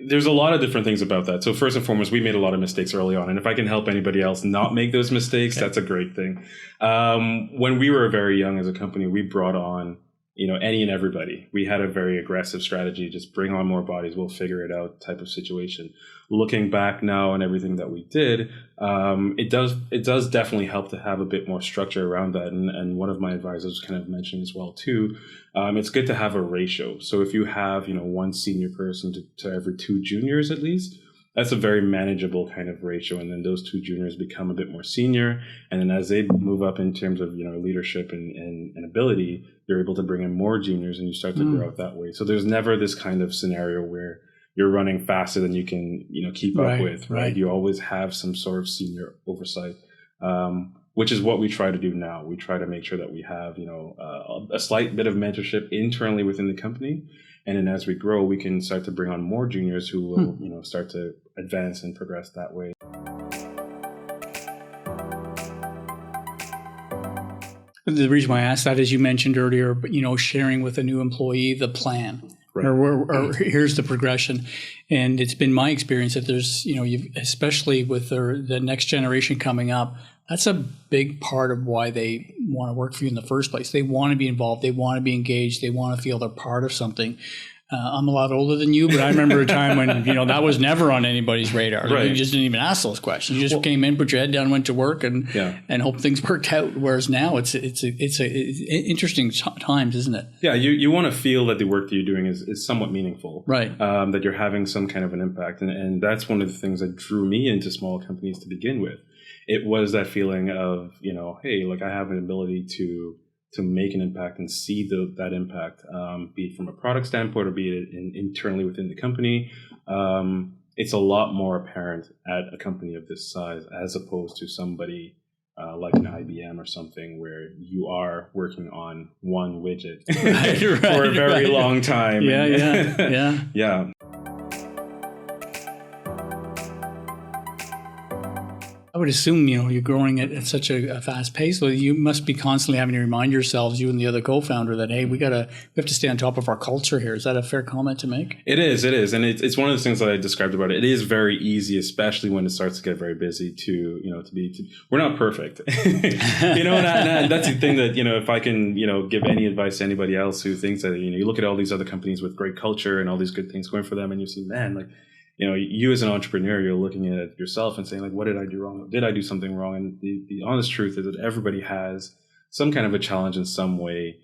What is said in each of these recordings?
there's a lot of different things about that. So first and foremost, we made a lot of mistakes early on. And if I can help anybody else not make those mistakes, that's a great thing. When we were very young as a company, we brought on, any and everybody. We had a very aggressive strategy, just bring on more bodies, we'll figure it out type of situation. Looking back now and everything that we did, it does definitely help to have a bit more structure around that. And one of my advisors kind of mentioned as well too, it's good to have a ratio. So if you have, one senior person to every 2 juniors at least, that's a very manageable kind of ratio. And then those 2 juniors become a bit more senior. And then as they move up in terms of, leadership and ability, you're able to bring in more juniors and you start to grow out that way. So there's never this kind of scenario where you're running faster than you can, keep up with, right? You always have some sort of senior oversight, which is what we try to do now. We try to make sure that we have, a slight bit of mentorship internally within the company. And then as we grow, we can start to bring on more juniors who will, start to advance and progress that way. The reason why I asked that is you mentioned earlier, sharing with a new employee the plan. Right. Or here's the progression. And it's been my experience that there's, especially with the next generation coming up, that's a big part of why they want to work for you in the first place. They want to be involved. They want to be engaged. They want to feel they're part of something. I'm a lot older than you, but I remember a time when, that was never on anybody's radar. Right. You just didn't even ask those questions. You just came in, put your head down, went to work and hope things worked out. Whereas now it's interesting times, isn't it? Yeah. You want to feel that the work that you're doing is somewhat meaningful, right? That you're having some kind of an impact. And that's one of the things that drew me into small companies to begin with. It was that feeling of, hey, I have an ability to make an impact and see that impact, be it from a product standpoint or be it internally within the company. It's a lot more apparent at a company of this size as opposed to somebody like an IBM or something where you are working on one widget for a very long time. Yeah. I would assume, you're growing at such a fast pace. So you must be constantly having to remind yourselves, you and the other co-founder, that, hey, we have to stay on top of our culture here. Is that a fair comment to make? It is. And it's one of the things that I described about it. It is very easy, especially when it starts to get very busy we're not perfect. And that's the thing that, if I can, give any advice to anybody else who thinks that, you look at all these other companies with great culture and all these good things going for them and you see, man, you as an entrepreneur, you're looking at it yourself and saying, what did I do wrong? Did I do something wrong? And the honest truth is that everybody has some kind of a challenge in some way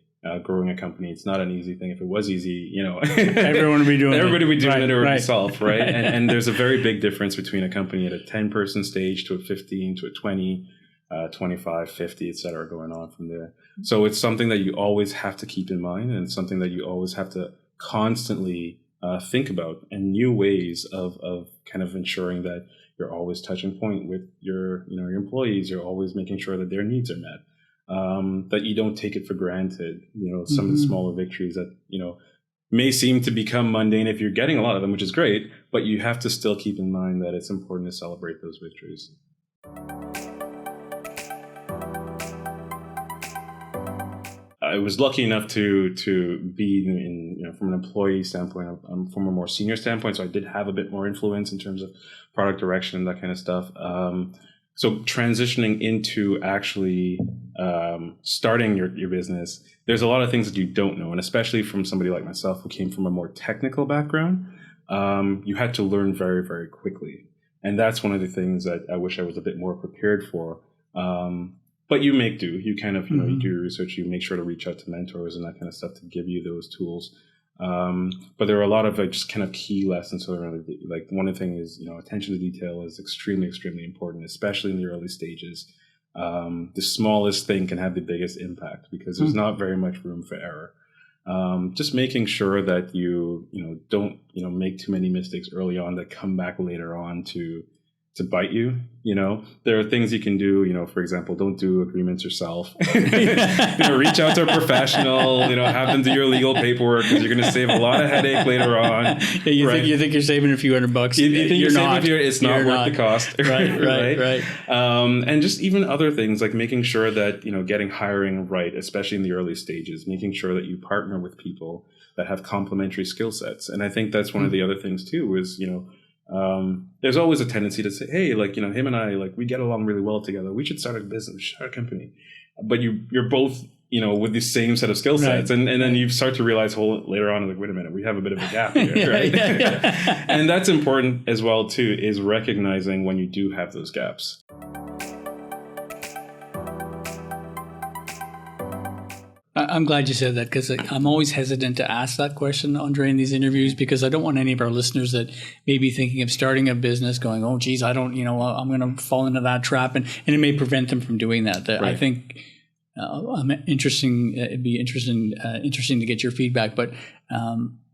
growing a company. It's not an easy thing. If it was easy, everyone would be doing everybody would be doing it or right. itself, right? And there's a very big difference between a company at a 10-person stage to a 15 to a 20, 25, 50, et cetera, going on from there. So it's something that you always have to keep in mind and something that you always have to constantly think about, and new ways of kind of ensuring that you're always touching point with your employees. You're always making sure that their needs are met, that you don't take it for granted. Some of the smaller victories that, may seem to become mundane if you're getting a lot of them, which is great, but you have to still keep in mind that it's important to celebrate those victories. I was lucky enough to be in from an employee standpoint, from a more senior standpoint. So I did have a bit more influence in terms of product direction and that kind of stuff. So transitioning into actually starting your business, there's a lot of things that you don't know. And especially from somebody like myself who came from a more technical background, you had to learn very, very quickly. And that's one of the things that I wish I was a bit more prepared for. But you make do. You kind of, you do your research. You make sure to reach out to mentors and that kind of stuff to give you those tools. But there are a lot of just kind of key lessons. So one of the things is, attention to detail is extremely, extremely important, especially in the early stages. The smallest thing can have the biggest impact because there's not very much room for error. Just making sure that you don't, make too many mistakes early on that come back later on to to bite you. There are things you can do, for example, don't do agreements yourself. Reach out to a professional, have them do your legal paperwork, because you're going to save a lot of headache later on. Yeah, you think you're saving a few $100. You think you're not. It's not worth the cost. Right. And just even other things like making sure that, getting hiring right, especially in the early stages, making sure that you partner with people that have complementary skill sets. And I think that's one of the other things too, is, there's always a tendency to say, hey, him and I, we get along really well together. We should start a business, start a company. But you're both, with the same set of skill sets. Right. And then you start to realize later on, wait a minute, we have a bit of a gap here, right? And that's important as well, too, is recognizing when you do have those gaps. I'm glad you said that, because I'm always hesitant to ask that question, Andre, in these interviews, because I don't want any of our listeners that may be thinking of starting a business going, oh, geez, I don't, I'm going to fall into that trap. And it may prevent them from doing that. Right. I think it'd be interesting to get your feedback, but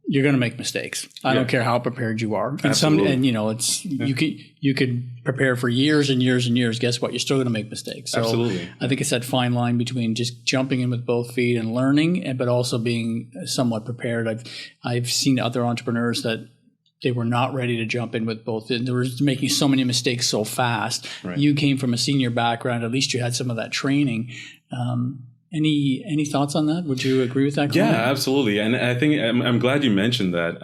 you're going to make mistakes. I don't care how prepared you are. You could prepare for years and years and years. Guess what? You're still going to make mistakes. So absolutely. I think it's that fine line between just jumping in with both feet and learning, but also being somewhat prepared. I've seen other entrepreneurs that they were not ready to jump in with both. And they were making so many mistakes so fast. Right. You came from a senior background. At least you had some of that training. Any thoughts on that? Would you agree with that comment? Yeah, absolutely. And I think I'm glad you mentioned that.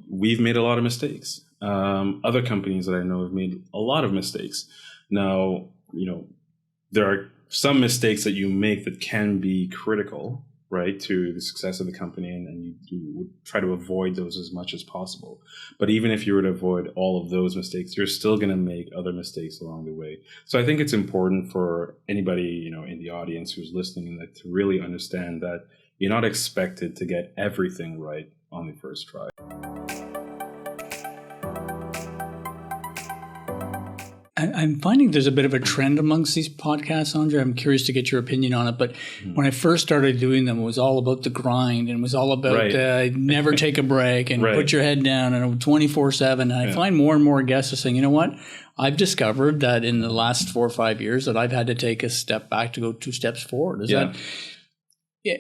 We've made a lot of mistakes. Other companies that I know have made a lot of mistakes. Now, there are some mistakes that you make that can be critical, right, to the success of the company, and you would try to avoid those as much as possible. But even if you were to avoid all of those mistakes, you're still going to make other mistakes along the way. So I think it's important for anybody, in the audience who's listening, to really understand that you're not expected to get everything right on the first try. I'm finding there's a bit of a trend amongst these podcasts, Andre. I'm curious to get your opinion on it. But when I first started doing them, it was all about the grind, and it was all about never take a break and put your head down, and 24/7. And I find more and more guests are saying, you know what? I've discovered that in the last 4 or 5 years that I've had to take a step back to go 2 steps forward.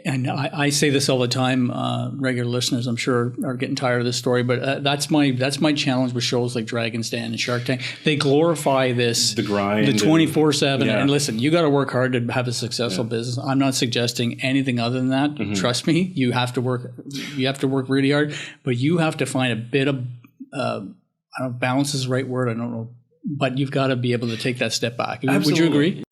And I say this all the time. Regular listeners, I'm sure, are getting tired of this story, but that's my challenge with shows like Dragon's Den and Shark Tank. They glorify this, the grind, the 24/7. And listen, you got to work hard to have a successful business. I'm not suggesting anything other than that. Mm-hmm. Trust me, you have to work. You have to work really hard, but you have to find a bit of I don't know, balance is the right word. I don't know, but you've got to be able to take that step back. Absolutely. Would you agree?